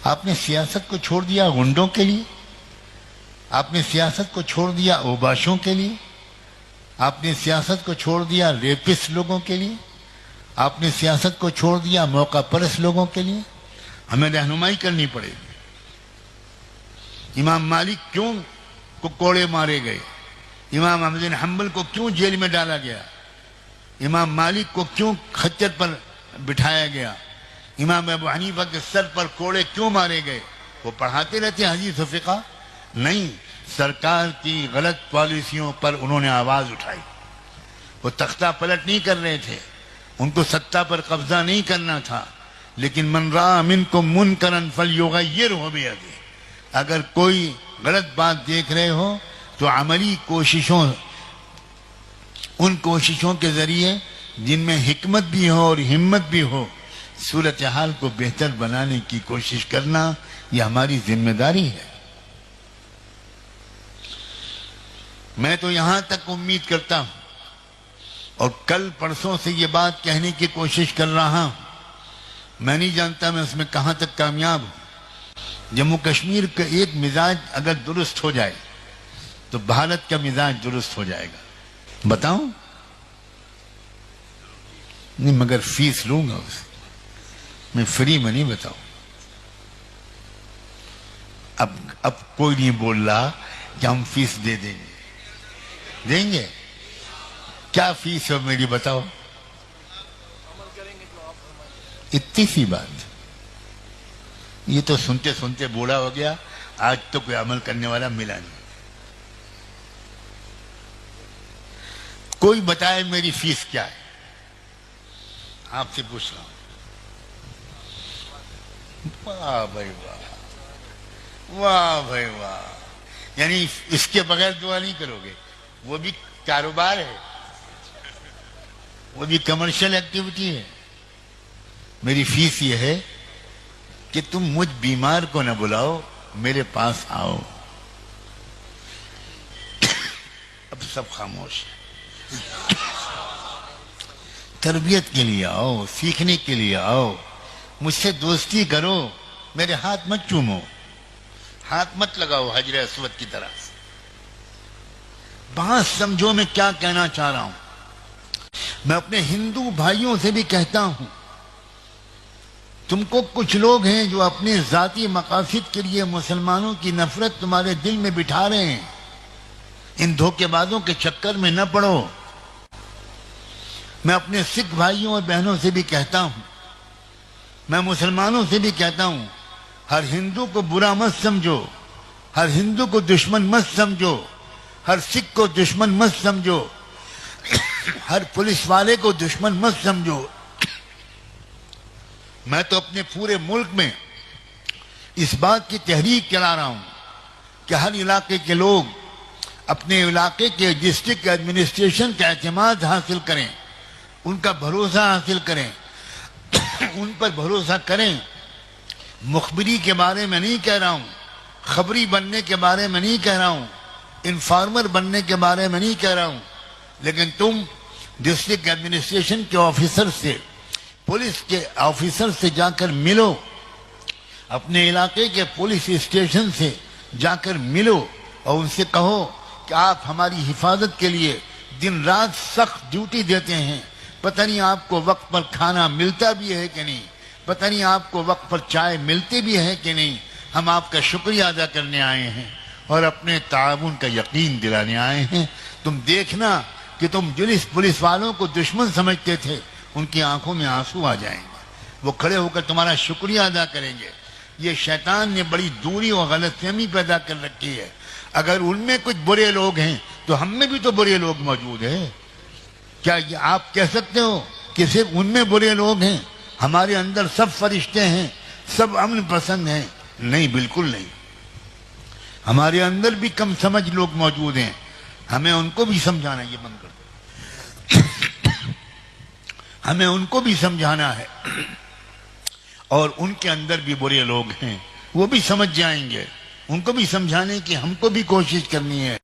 آپ نے سیاست کو چھوڑ دیا غنڈوں کے لیے، آپ نے سیاست کو چھوڑ دیا اوباشوں کے لیے، آپ نے سیاست کو چھوڑ دیا ریپس لوگوں کے لیے، آپ نے سیاست کو چھوڑ دیا موقع پرست لوگوں کے لیے۔ ہمیں رہنمائی کرنی پڑے گی۔ امام مالک کیوں کو کوڑے مارے گئے؟ امام احمد بن حنبل کو کیوں جیل میں ڈالا گیا؟ امام مالک کو کیوں خچر پر بٹھایا گیا؟ امام ابو حنیفہ کے سر پر کوڑے کیوں مارے گئے؟ وہ پڑھاتے رہتے حدیث و فقہ؟ نہیں، سرکار کی غلط پالیسیوں پر انہوں نے آواز اٹھائی۔ وہ تختہ پلٹ نہیں کر رہے تھے، ان کو ستہ پر قبضہ نہیں کرنا تھا، لیکن من رأى منکم منکرا فلیغیرہ بیدہ، اگر کوئی غلط بات دیکھ رہے ہو تو عملی کوششوں، ان کوششوں کے ذریعے جن میں حکمت بھی ہو اور ہمت بھی ہو، صورتحال کو بہتر بنانے کی کوشش کرنا، یہ ہماری ذمہ داری ہے۔ میں تو یہاں تک امید کرتا ہوں اور کل پرسوں سے یہ بات کہنے کی کوشش کر رہا ہوں، میں نہیں جانتا میں اس میں کہاں تک کامیاب ہوں۔ جموں کشمیر کا ایک مزاج اگر درست ہو جائے تو بھارت کا مزاج درست ہو جائے گا۔ بتاؤں؟ نہیں، مگر فیس لوں گا اسے، میں فری میں نہیں بتاؤں۔ اب کوئی نہیں بول رہا کہ ہم فیس دے دیں گے۔ دیں گے؟ کیا فیس ہے میری بتاؤ؟ اتنی سی بات۔ یہ تو سنتے سنتے بوڑھا ہو گیا، آج تو کوئی عمل کرنے والا ملا نہیں۔ کوئی بتائے میری فیس کیا ہے؟ آپ سے پوچھ رہا ہوں۔ واہ بھائی واہ، واہ بھائی واہ، یعنی اس کے بغیر دعا نہیں کرو گے؟ وہ بھی کاروبار ہے، وہ بھی کمرشل ایکٹیویٹی ہے۔ میری فیس یہ ہے کہ تم مجھ بیمار کو نہ بلاؤ، میرے پاس آؤ۔ اب سب خاموش ہیں۔ تربیت کے لیے آؤ، سیکھنے کے لیے آؤ، مجھ سے دوستی کرو، میرے ہاتھ مت چومو، ہاتھ مت لگاؤ حجر اسود کی طرح۔ بات سمجھو میں کیا کہنا چاہ رہا ہوں۔ میں اپنے ہندو بھائیوں سے بھی کہتا ہوں، تم کو کچھ لوگ ہیں جو اپنے ذاتی مقاصد کے لیے مسلمانوں کی نفرت تمہارے دل میں بٹھا رہے ہیں، ان دھوکے بازوں کے چکر میں نہ پڑو۔ میں اپنے سکھ بھائیوں اور بہنوں سے بھی کہتا ہوں، میں مسلمانوں سے بھی کہتا ہوں، ہر ہندو کو برا مت سمجھو، ہر ہندو کو دشمن مت سمجھو، ہر سکھ کو دشمن مت سمجھو، ہر پولیس والے کو دشمن مت سمجھو۔ میں تو اپنے پورے ملک میں اس بات کی تحریک چلا رہا ہوں کہ ہر علاقے کے لوگ اپنے علاقے کے ڈسٹرکٹ ایڈمنسٹریشن کا اعتماد حاصل کریں، ان کا بھروسہ حاصل کریں، ان پر بھروسہ کریں۔ مخبری کے بارے میں نہیں کہہ رہا ہوں، خبری بننے کے بارے میں نہیں کہہ رہا ہوں، انفارمر بننے کے بارے میں نہیں کہہ رہا ہوں، لیکن تم ڈسٹرکٹ ایڈمنسٹریشن کے آفیسر سے، پولیس کے آفیسر سے جا کر ملو، اپنے علاقے کے پولیس اسٹیشن سے جا کر ملو اور ان سے کہو کہ آپ ہماری حفاظت کے لیے دن رات سخت ڈیوٹی دیتے ہیں، پتہ نہیں آپ کو وقت پر کھانا ملتا بھی ہے کہ نہیں، پتہ نہیں آپ کو وقت پر چائے ملتی بھی ہے کہ نہیں۔ ہم آپ کا شکریہ ادا کرنے آئے ہیں اور اپنے تعاون کا یقین دلانے آئے ہیں۔ تم دیکھنا کہ تم جن پولیس والوں کو دشمن سمجھتے تھے ان کی آنکھوں میں آنسو آ جائیں گے، وہ کھڑے ہو کر تمہارا شکریہ ادا کریں گے۔ یہ شیطان نے بڑی دوری اور غلط فہمی پیدا کر رکھی ہے۔ اگر ان میں کچھ برے لوگ ہیں تو ہم میں بھی تو برے لوگ موجود ہیں۔ کیا یہ آپ کہہ سکتے ہو کہ صرف ان میں برے لوگ ہیں، ہمارے اندر سب فرشتے ہیں، سب امن پسند ہیں؟ نہیں، بالکل نہیں۔ ہمارے اندر بھی کم سمجھ لوگ موجود ہیں، ہمیں ان کو بھی سمجھانا، یہ بند کر دو، ہمیں ان کو بھی سمجھانا ہے، اور ان کے اندر بھی برے لوگ ہیں، وہ بھی سمجھ جائیں گے، ان کو بھی سمجھانے کی ہم کو بھی کوشش کرنی ہے۔